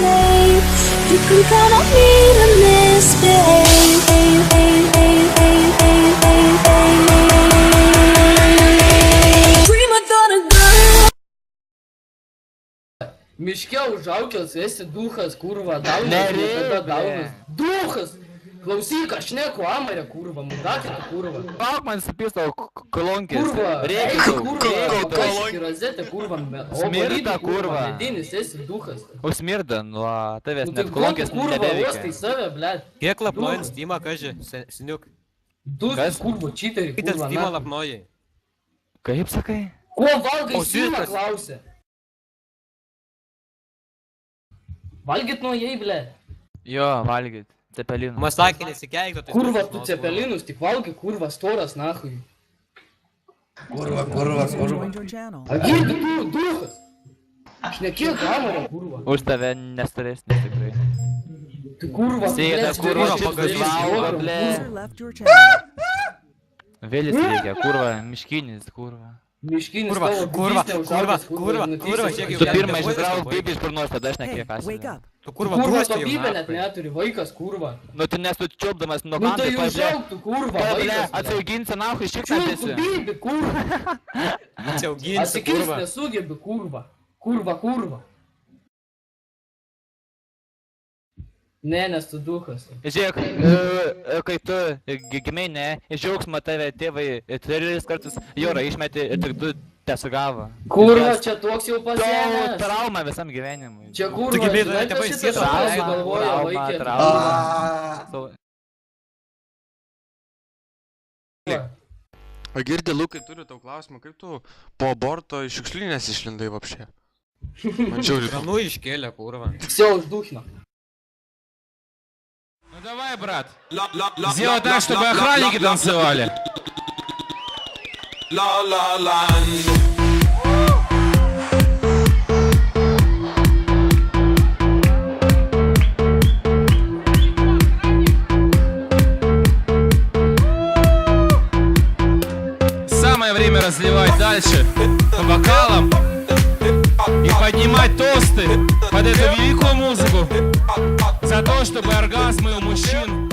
babe. You can count on me to misbehave. Prima donna girl. Miške užaukęs, esi duchas, kurva, daunas, Nereikia. niekada daunas. Duchas! Klausyk, aš neku amarė, kurva, mudakė tu, kurva. Pauk man supistavo kolonkės. Kurva, Reikia eik, daug. kurva, Reikia daug. kaški rozetė, kurva, Smirda, kurva. Medinis, esi duchas. Užsmirda nuo tavęs, Nu tai net ko kolonkės tu, kurva, uostai nebeveikia. save, blėt. Kiek lapnojant Steamą, kaži, seniuk. Du, Kas? kurva, čiterį, Kaip ten kurva, Steamą na. lapnojai? Kaip sakai? Ko valgai O, Steamą, sirkas. klausė? Valgyt nuo jai, blėt. Jo, valgyt. Cepelinų. Masakė nesikeikto, tai... Kurva, tu cepelinus tik valgai, kurva, storas, nahui. Kurva, kurva, kurva. Joined your channel. Agi, tu, duchas. Šnekėk amarė, kurva. Už tave nestoresnis tikrai. Tu, kurva, Sėda, blėt, kurva, čia pagažys, valgo, valgo, kurva. blėt. User left your channel. Vėlis reikia, kurva, miškinis, kurva. Miškinis Kurva, tavo kurva, budistė kurva, užaugęs, kurva, nu, kurva, teisingai. žiūrėk, Tu jau pirmą galite išgrauk vaikas bibį iš burnos, tada Hey, šnekėk wake asmenį. up. Tu kurva, Kurva, kurva, to tu bibę net jau neturi, vaikas, kurva. Nu tu nesučiupdamas nuo Nu kanto, tai pažiūrėk. užauk tu, kurva, Ble, vaikas. atsiauginsi nahui Čiulku šiknatėsi. bibį, kurva. atsiauginsi, Atsikirst kurva. nesugebi, kurva. Kurva, kurva. Ne, nes tu duchas. Žiūrėk, kai tu gimei, ne, iš džiaugsmo tave tėvai 3 kartus jūrą išmetė ir tik 2 tesugavo. Kurva, čia toks jau To pasienęs. trauma visam gyvenimui. Čia kurva, Tu gebėjai, žinai, tėvai kas sėdo, šitą trauma, sugalvojo, trauma, vaikė. trauma. Aaaa. O girdi, Lukai, turiu tau klausimą, kaip tu po aborto iš šiukšlinės išlindai vapšė? Man žiauri. Рану iškėlė, kurva. Все, užduchino. Ну давай, брат. Сделай так, чтобы охранники танцевали. Самое время разливать дальше по бокалам и поднимать тосты под эту великую музыку за то, чтобы оргазмы у мужчин